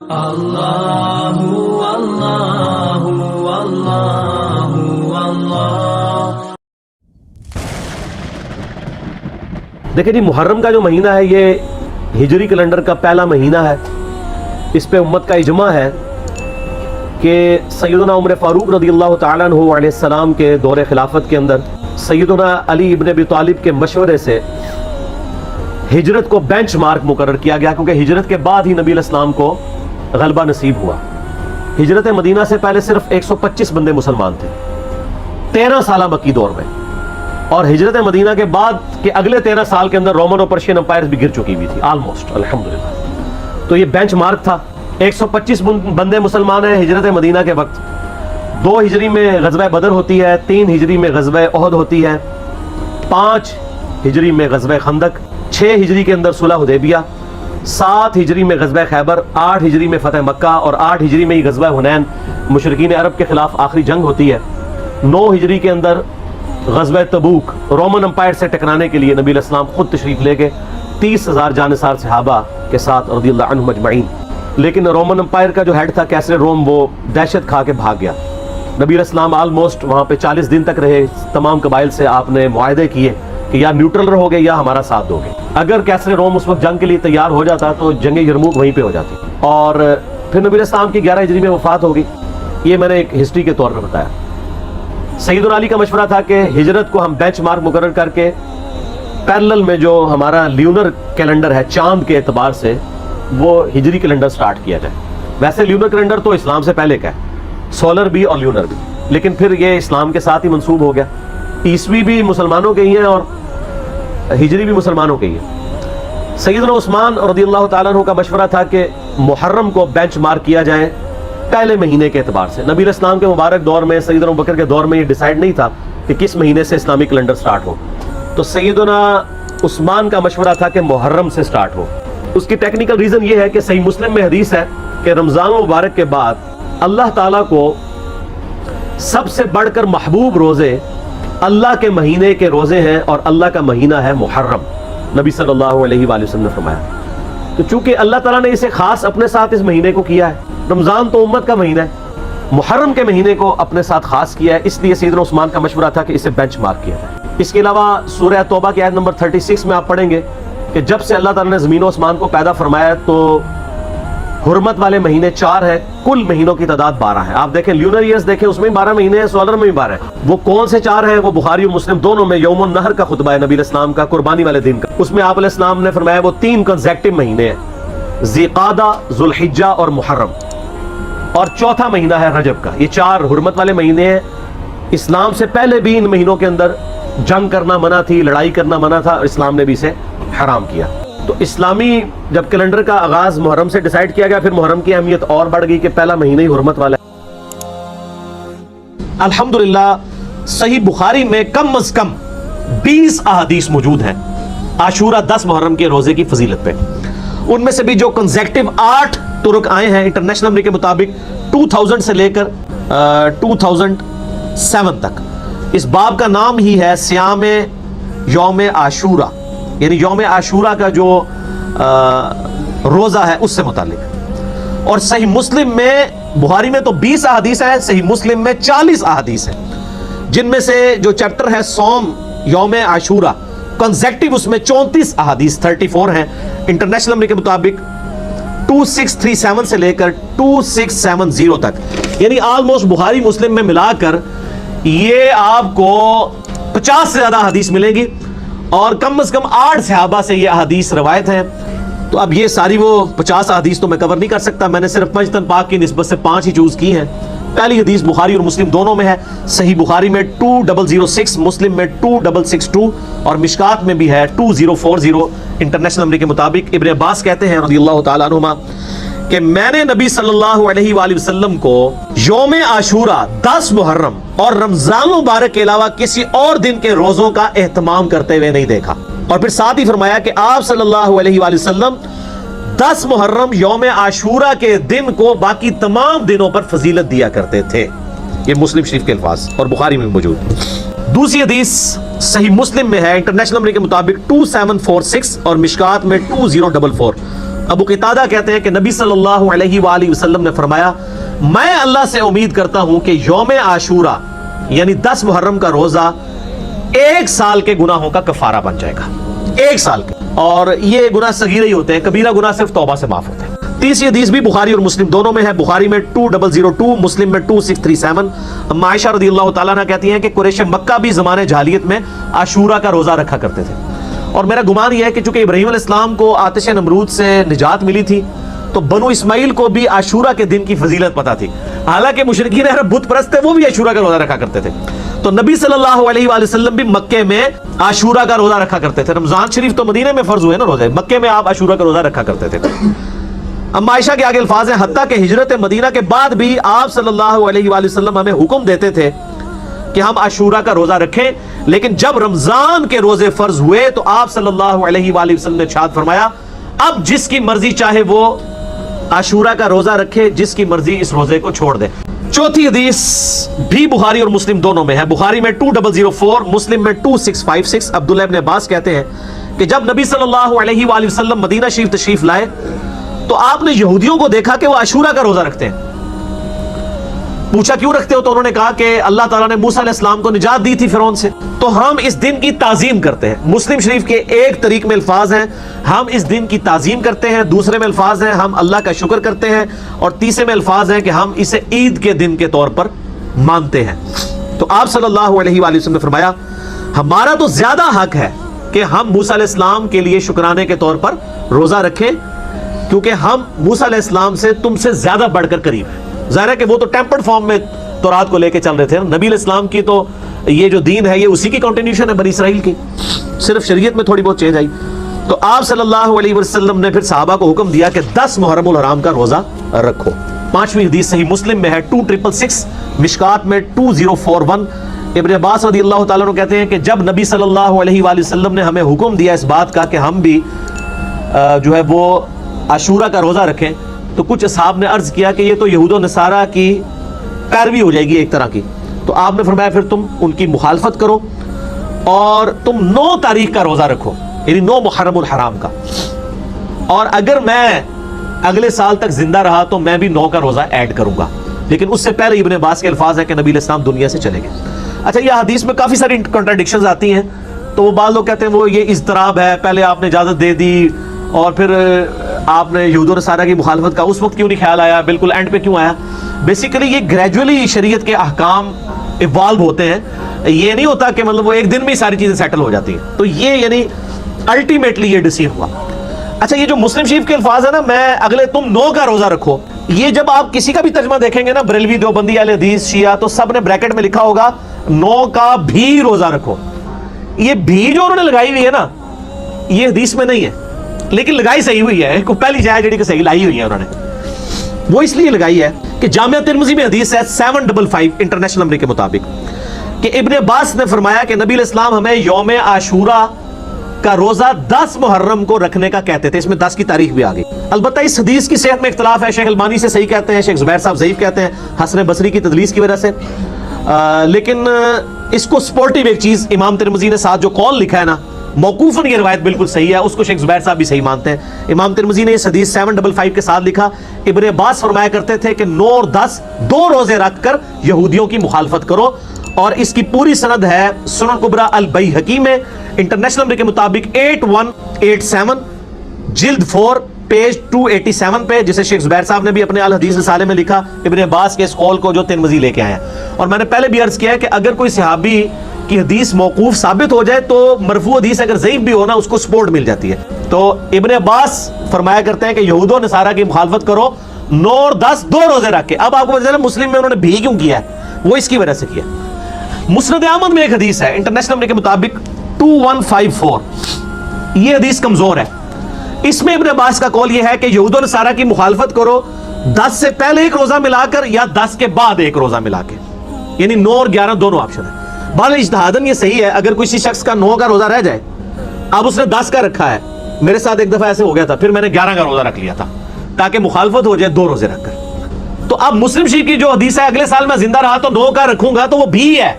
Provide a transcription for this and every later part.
اللہ اللہ اللہ اللہ۔ دیکھیں جی، محرم کا جو مہینہ ہے یہ ہجری کیلنڈر کا پہلا مہینہ ہے۔ اس پہ امت کا اجماع ہے کہ سیدنا عمر فاروق رضی اللہ تعالیٰ عنہ علیہ السلام کے دور خلافت کے اندر سیدنا علی ابن ابی طالب کے مشورے سے ہجرت کو بینچ مارک مقرر کیا گیا، کیونکہ ہجرت کے بعد ہی نبی علیہ السلام کو غلبہ نصیب ہوا۔ ہجرت مدینہ سے پہلے صرف 125 بندے مسلمان تھے 13 سالہ مکی دور میں، اور ہجرت مدینہ کے بعد کے اگلے 13 سال کے اندر رومن اور پرشین امپائرز بھی گر چکی ہوئی تھی آلموسٹ، الحمدللہ۔ تو یہ بینچ مارک تھا۔ 125 بندے مسلمان ہیں ہجرت مدینہ کے وقت۔ 2 ہجری میں غزوہ بدر ہوتی ہے، 3 ہجری میں غزوہ احد ہوتی ہے، 5 ہجری میں غزوہ خندق، 6 ہجری کے اندر صلح حدیبیہ، 7 ہجری میں غزوہ خیبر، 8 ہجری میں فتح مکہ، اور 8 ہجری میں ہی غزوہ حنین مشرکین عرب کے خلاف آخری جنگ ہوتی ہے۔ 9 ہجری کے اندر غزوہ تبوک، رومن امپائر سے ٹکرانے کے لیے نبی علیہ السلام خود تشریف لے گئے 30,000 جانثار صحابہ کے ساتھ رضی اللہ عنہم اجمعین۔ لیکن رومن امپائر کا جو ہیڈ تھا کیسر روم، وہ دہشت کھا کے بھاگ گیا۔ نبی علیہ السلام آلموسٹ وہاں پہ 40 دن تک رہے۔ تمام قبائل سے آپ نے معاہدے کیے کہ یا نیوٹرل رہو گے یا ہمارا ساتھ دو گے۔ اگر کیسر روم اس وقت جنگ کے لیے تیار ہو جاتا تو جنگ یرموک وہیں پہ ہو جاتی، اور پھر نبی علیہ السلام کی 11 ہجری میں وفات ہوگی۔ یہ میں نے ایک ہسٹری کے طور پر بتایا۔ سیدنا علی کا مشورہ تھا کہ ہجرت کو ہم بینچ مارک مقرر کر کے پیرلل میں جو ہمارا لیونر کیلنڈر ہے چاند کے اعتبار سے، وہ ہجری کیلنڈر سٹارٹ کیا جائے۔ ویسے لیونر کیلنڈر تو اسلام سے پہلے کا ہے، سولر بھی اور لیونر بھی، لیکن پھر یہ اسلام کے ساتھ ہی منسوب ہو گیا۔ عیسوی بھی مسلمانوں کے ہی ہیں اور ہجری بھی مسلمانوں کے ہی ہے۔ سیدنا عثمان رضی اللہ تعالیٰ عنہ کا مشورہ تھا کہ محرم کو بینچ مارک کیا جائے پہلے مہینے کے اعتبار سے۔ نبی علیہ السلام کے مبارک دور میں، سیدنا ابوبکر کے دور میں یہ ڈیسائیڈ نہیں تھا کہ کس مہینے سے اسلامی کیلنڈر سٹارٹ ہو، تو سیدنا عثمان کا مشورہ تھا کہ محرم سے سٹارٹ ہو۔ اس کی ٹیکنیکل ریزن یہ ہے کہ صحیح مسلم میں حدیث ہے کہ رمضان مبارک کے بعد اللہ تعالیٰ کو سب سے بڑھ کر محبوب روزے اللہ کے مہینے کے روزے ہیں، اور اللہ کا مہینہ ہے محرم، نبی صلی اللہ علیہ وآلہ وسلم نے فرمایا۔ تو چونکہ اللہ تعالیٰ نے اسے خاص اپنے ساتھ اس مہینے کو کیا ہے، رمضان تو امت کا مہینہ ہے، محرم کے مہینے کو اپنے ساتھ خاص کیا ہے، اس لیے سیدنا عثمان کا مشورہ تھا کہ اسے بینچ مارک کیا جائے۔ اس کے علاوہ سورہ توبہ کی آیت نمبر 36 میں آپ پڑھیں گے کہ جب سے اللہ تعالیٰ نے زمین و آسمان کو پیدا فرمایا تو حرمت والے مہینے 4 ہیں، کل مہینوں کی تعداد 12 ہے۔ آپ دیکھیں لیونر ایئرز دیکھیں، اس میں 12 مہینے ہیں، سولر میں بھی 12 ہیں۔ وہ کون سے 4 ہیں؟ وہ بخاری و مسلم دونوں میں یوم النحر کا خطبہ ہے نبی علیہ السلام کا، قربانی والے دن کا۔ اس میں آپ علیہ السلام نے فرمایا وہ 3 کنزیکٹیو مہینے ہیں، ذی قعدہ، ذو الحجہ اور محرم، اور چوتھا مہینہ ہے رجب کا۔ یہ 4 حرمت والے مہینے ہیں۔ اسلام سے پہلے بھی ان مہینوں کے اندر جنگ کرنا منع تھی، لڑائی کرنا منع تھا، اسلام نے بھی اسے حرام کیا۔ تو اسلامی جب کیلنڈر کا آغاز محرم سے ڈیسائیڈ کیا گیا، پھر محرم کی اہمیت اور بڑھ گئی کہ پہلا مہینہ ہی حرمت والا ہے۔ الحمدللہ صحیح بخاری میں کم از کم 20 احادیث موجود ہیں عاشورہ 10 محرم کے روزے کی فضیلت پہ۔ ان میں سے بھی جو کنزیکٹیو 8 ترک آئے ہیں انٹرنیشنل نمبر کے مطابق 2000 سے لے کر 2007 تک، اس باب کا نام ہی ہے سیام یوم عاشورہ، یعنی یوم عاشورہ کا جو روزہ ہے اس سے متعلق۔ اور صحیح مسلم میں، بخاری میں تو 20 احادیث ہیں، صحیح مسلم میں 40 احادیث ہیں، جن میں سے جو چیپٹر ہے صوم یوم عاشورہ کنزیکٹیو، اس میں 34 احادیث 34 ہیں انٹرنیشنل نمبر کے مطابق 2637 سے لے کر 2670 تک، یعنی آلموسٹ بخاری مسلم میں ملا کر یہ آپ کو 50 سے زیادہ حدیث ملیں گی، اور کم از کم 8 صحابہ سے یہ حدیث روایت ہیں۔ تو اب یہ ساری وہ 50 حدیث تو میں کور نہیں کر سکتا، میں نے صرف پنجتن پاک کی نسبت سے 5 ہی چوز کی ہیں۔ پہلی حدیث بخاری اور مسلم دونوں میں ہے، صحیح بخاری میں 2006، مسلم میں 2662، اور مشکات میں بھی ہے 2040 انٹرنیشنل نمبر کے مطابق۔ ابن عباس کہتے ہیں رضی اللہ تعالیٰ عنہما کہ میں نے نبی صلی اللہ علیہ وآلہ وسلم کو یوم عاشورہ 10 محرم اور رمضان مبارک کے علاوہ کسی اور دن کے روزوں کا اہتمام کرتے ہوئے نہیں دیکھا، اور پھر ساتھ ہی فرمایا کہ آپ صلی اللہ علیہ وآلہ وسلم 10 محرم یوم عاشورہ کے دن کو باقی تمام دنوں پر فضیلت دیا کرتے تھے۔ یہ مسلم شریف کے الفاظ اور بخاری میں موجود۔ دوسری حدیث صحیح مسلم میں ہے انٹرنیشنل نمبر کے مطابق 2746 اور مشکات میں 2044، ابو قتادہ کہتے ہیں کہ نبی صلی اللہ علیہ وآلہ وسلم نے فرمایا میں اللہ سے امید کرتا ہوں کہ یوم عاشورہ یعنی 10 محرم کا روزہ 1 سال کے گناہوں کا کفارہ بن جائے گا، 1 سال کے، اور یہ گناہ صغیرہ ہی ہوتے ہیں، کبیرہ گناہ صرف توبہ سے معاف ہوتے ہیں۔ تیسری حدیث بھی بخاری اور مسلم دونوں میں ہے، بخاری میں 2002، مسلم میں 2637۔ اما عائشہ رضی اللہ تعالیٰ عنہ کہتی ہیں کہ قریش مکہ بھی زمانے جاہلیت میں عاشورہ کا روزہ رکھا کرتے تھے، اور میرا گمان یہ ہے کہ چونکہ ابراہیم علیہ السلام کو آتش نمرود سے نجات ملی تھی تو بنو اسماعیل کو بھی عاشورہ کے دن کی فضیلت پتہ تھی، حالانکہ مشرکین عرب بت پرست تھے، وہ بھی عاشورہ کا روزہ رکھا کرتے تھے، تو نبی صلی اللہ علیہ وآلہ وسلم بھی مکے میں عاشورہ کا روزہ رکھا کرتے تھے۔ رمضان شریف تو مدینے میں فرض ہوئے نا روزے، مکے میں آپ عاشورہ کا روزہ رکھا کرتے تھے۔ اما عائشہ کے آگے الفاظ ہیں حتیٰ کہ ہجرت مدینہ کے بعد بھی آپ صلی اللہ علیہ وآلہ وسلم ہمیں حکم دیتے تھے کہ ہم عاشورہ کا روزہ رکھیں، لیکن جب رمضان کے روزے فرض ہوئے تو آپ صلی اللہ علیہ وآلہ وسلم نے ارشاد فرمایا اب جس کی مرضی چاہے وہ عاشورہ کا روزہ رکھے، جس کی مرضی اس روزے کو چھوڑ دے۔ چوتھی حدیث بھی بخاری اور مسلم دونوں میں ہے، بخاری میں 2004، مسلم میں 2656۔ عبداللہ ابن عباس کہتے ہیں کہ جب نبی صلی اللہ علیہ وآلہ وسلم مدینہ شریف تشریف لائے تو آپ نے یہودیوں کو دیکھا کہ وہ عاشورہ کا روزہ رکھتے ہیں۔ پوچھا کیوں رکھتے ہو تو انہوں نے کہا کہ اللہ تعالیٰ نے موسیٰ علیہ السلام کو نجات دی تھی فرعون سے، تو ہم اس دن کی تعظیم کرتے ہیں۔ مسلم شریف کے ایک طریق میں الفاظ ہیں ہم اس دن کی تعظیم کرتے ہیں، دوسرے میں الفاظ ہیں ہم اللہ کا شکر کرتے ہیں، اور تیسرے میں الفاظ ہیں کہ ہم اسے عید کے دن کے طور پر مانتے ہیں۔ تو آپ صلی اللہ علیہ وآلہ وسلم نے فرمایا ہمارا تو زیادہ حق ہے کہ ہم موسیٰ علیہ السلام کے لیے شکرانے کے طور پر روزہ رکھیں، کیونکہ ہم موسیٰ علیہ السلام سے تم سے زیادہ بڑھ کر قریب ہیں۔ ظاہر ہے کہ وہ تو ٹیمپرڈ فارم میں تورات کو لے کے چل رہے تھے، نبی علیہ السلام کی تو یہ جو دین ہے یہ اسی کی کنٹینیوشن ہے بنی اسرائیل کی، صرف شریعت میں تھوڑی بہت چینج آئی۔ تو آپ صلی اللہ علیہ وسلم نے پھر صحابہ کو حکم دیا کہ 10 محرم الحرام کا روزہ رکھو۔ پانچویں حدیث صحیح مسلم میں ہے 2666، مشکات میں 2041۔ ابن عباس رضی اللہ تعالیٰ عنہ کہتے ہیں کہ جب نبی صلی اللہ علیہ وآلہ وسلم نے ہمیں حکم دیا اس بات کا کہ ہم بھی جو ہے وہ عاشورہ کا روزہ رکھیں، تو کچھ اصحاب نے عرض کیا کہ یہ تو یہود و نصارہ کی پیروی ہو جائے گی ایک طرح کی، تو آپ نے فرمایا پھر تم ان کی مخالفت کرو اور تم 9 تاریخ کا روزہ رکھو، یعنی 9 محرم الحرام کا، اور اگر میں اگلے سال تک زندہ رہا تو میں بھی 9 کا روزہ ایڈ کروں گا، لیکن اس سے پہلے ابن عباس کے الفاظ ہیں کہ نبی علیہ السلام دنیا سے چلے گئے۔ اچھا یہ حدیث میں کافی ساری کنٹراڈکشنز آتی ہیں، تو وہ بعض لوگ کہتے ہیں وہ یہ اضطراب ہے، پہلے آپ نے اجازت دے دی اور پھر آپ نے یہود و نصارہ کی مخالفت کا اس وقت کیوں نہیں خیال آیا، بالکل اینڈ پہ کیوں آیا؟ بیسیکلی یہ گریجولی شریعت کے احکام ایوالو ہوتے ہیں، یہ نہیں ہوتا کہ مطلب وہ ایک دن میں ساری چیزیں سیٹل ہو جاتی ہیں، تو یہ یعنی الٹیمیٹلی یہ ڈیسیو ہوا۔ اچھا یہ جو مسلم شریف کے الفاظ ہیں نا میں اگلے تم 9 کا روزہ رکھو، یہ جب آپ کسی کا بھی ترجمہ دیکھیں گے نا بریلوی دیوبندی اہل حدیث شیعہ تو سب نے بریکٹ میں لکھا ہوگا 9 کا بھی روزہ رکھو۔ یہ بھی جو انہوں نے لگائی ہوئی ہے نا یہ حدیث میں نہیں ہے، لیکن لگائی صحیح ہوئی ہے، کوئی پہلی جائے جڑی کہ صحیح لائی ہوئی ہے انہوں نے، وہ اس لیے لگائی ہے کہ جامعہ ترمذی میں حدیث ہے 755 انٹرنیشنل نمبر کے مطابق کہ ابن عباس نے فرمایا کہ نبی علیہ السلام ہمیں یوم عاشورہ کا روزہ 10 محرم کو رکھنے کا کہتے تھے، اس میں 10 کی تاریخ بھی آ گئی۔ البتہ اس حدیث کی صحت میں اختلاف ہے، شیخ البانی سے صحیح کہتے ہیں، شیخ زبیر صاحب ضعیف کہتے ہیں حسن بصری کی تدلیس کی وجہ سے، لیکن اس کو سپورٹیو ایک چیز امام ترمذی نے ساتھ جو قول لکھا ہے نا موقوفاً یہ روایت بالکل صحیح ہے، اس کو شیخ زبیر صاحب بھی صحیح مانتے ہیں۔ امام ترمذی نے اس حدیث 755 کے ساتھ لکھا ابن عباس فرمایا کرتے تھے کہ 9 اور 10 2 روزے رکھ کر یہودیوں کی مخالفت کرو، اور اس کی پوری سند ہے سنن کبریٰ البیہقی میں انٹرنیشنل نمبر کے مطابق 8187 جلد 4 پیج 287 پہ، جسے شیخ زبیر صاحب نے بھی اپنے الحدیث رسالے میں لکھا ابن عباس کے اس قول کو جو ترمذی لے کے آئے ہیں۔ اور میں نے پہلے بھی عرض کیا ہے کہ اگر کوئی صحابی کی حدیث موقوف ثابت ہو جائے تو مرفوع حدیث اگر ضعیف بھی ہو نا اس کو سپورٹ مل جاتی ہے۔ تو ابن عباس فرمایا کرتے ہیں کہ یہود و نصارہ کی مخالفت کرو 9 اور 10 2 روزے رکھ کے۔ اب آپ کو پتہ چلا مسلم میں انہوں نے بھی کیوں کیا ہے، وہ اس کی وجہ سے کیا۔ مسند احمد میں ایک حدیث ہے انٹرنیشنل نمبر کے مطابق 2154، یہ حدیث کمزور ہے، اس میں ابن عباس کا قول یہ ہے کہ یہود و نصارہ کی مخالفت کرو 10 سے پہلے ایک روزہ ملا کر یا 10 کے بعد ایک روزہ ملا کے، یعنی 9 اور 11 دونوں آپشن ہے۔ بہرحال اجتہاداً یہ صحیح ہے، اگر کسی شخص کا 9 کا روزہ رہ جائے، اب اس نے 10 کا رکھا ہے، میرے ساتھ ایک دفعہ ایسے ہو گیا تھا، پھر میں نے 11 کا روزہ رکھ لیا تھا تاکہ مخالفت ہو جائے 2 روزے رکھ کر۔ تو اب مسلم شریف کی جو حدیث ہے اگلے سال میں زندہ رہا تو 9 کا رکھوں گا تو وہ بھی ہے،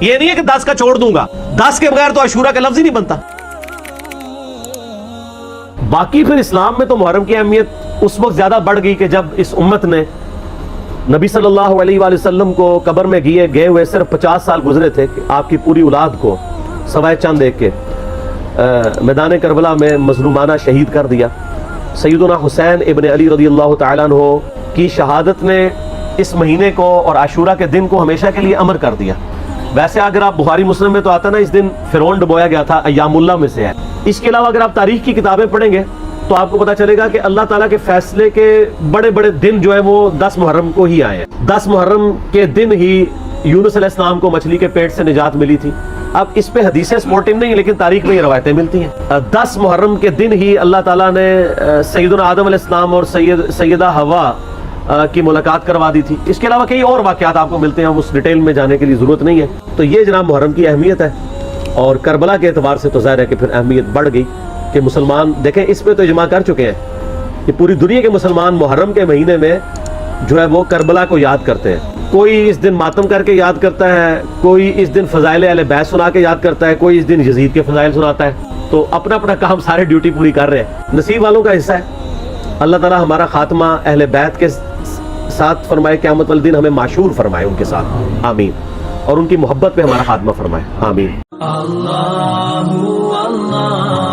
یہ نہیں ہے کہ 10 کا چھوڑ دوں گا، 10 کے بغیر تو عاشورہ کا لفظ ہی نہیں بنتا۔ باقی پھر اسلام میں تو محرم کی اہمیت اس وقت زیادہ بڑھ گئی کہ جب اس امت نے نبی صلی اللہ علیہ وآلہ وسلم کو قبر میں گئے ہوئے صرف 50 سال گزرے تھے کہ آپ کی پوری اولاد کو سوائے چند ایک کے میدان کربلا میں مظلومانہ شہید کر دیا. سیدنا حسین ابن علی رضی اللہ تعالیٰ عنہ کی شہادت نے اس مہینے کو اور عاشورہ کے دن کو ہمیشہ کے لیے امر کر دیا. ویسے اگر آپ بخاری مسلم میں تو آتا نا اس دن فرعون ڈبویا گیا تھا، ایام اللہ میں سے ہے. اس کے علاوہ اگر آپ تاریخ کی کتابیں پڑھیں گے تو آپ کو پتا چلے گا کہ اللہ تعالیٰ کے فیصلے کے بڑے بڑے دن جو ہے وہ 10 محرم کو ہی آئے ہیں. 10 محرم کے دن ہی یونس علیہ السلام کو مچھلی کے پیٹ سے نجات ملی تھی. اب اس پہ حدیثیں سپورٹنگ نہیں لیکن تاریخ میں یہ روایتیں ملتی ہیں. 10 محرم کے دن ہی اللہ تعالیٰ نے سیدنا آدم علیہ السلام اور سیدہ حوا کی ملاقات کروا دی تھی. اس کے علاوہ کئی اور واقعات آپ کو ملتے ہیں، اس ڈیٹیل میں جانے کے لیے ضرورت نہیں ہے. تو یہ جناب محرم کی اہمیت ہے، اور کربلا کے اعتبار سے تو ظاہر ہے کہ پھر اہمیت بڑھ گئی کہ مسلمان دیکھیں اس پہ تو اجماع کر چکے ہیں کہ پوری دنیا کے مسلمان محرم کے مہینے میں جو ہے وہ کربلا کو یاد کرتے ہیں. کوئی اس دن ماتم کر کے یاد کرتا ہے، کوئی اس دن فضائل اہل بیت سنا کے یاد کرتا ہے، کوئی اس دن یزید کے فضائل سناتا ہے. تو اپنا اپنا کام سارے ڈیوٹی پوری کر رہے ہیں، نصیب والوں کا حصہ ہے. اللہ تعالیٰ ہمارا خاتمہ اہل بیت کے ساتھ فرمائے، قیامت والدین ہمیں معشور فرمائے ان کے ساتھ، آمین. اور ان کی محبت پہ ہمارا خاتمہ فرمائے، آمین. اللہ اللہ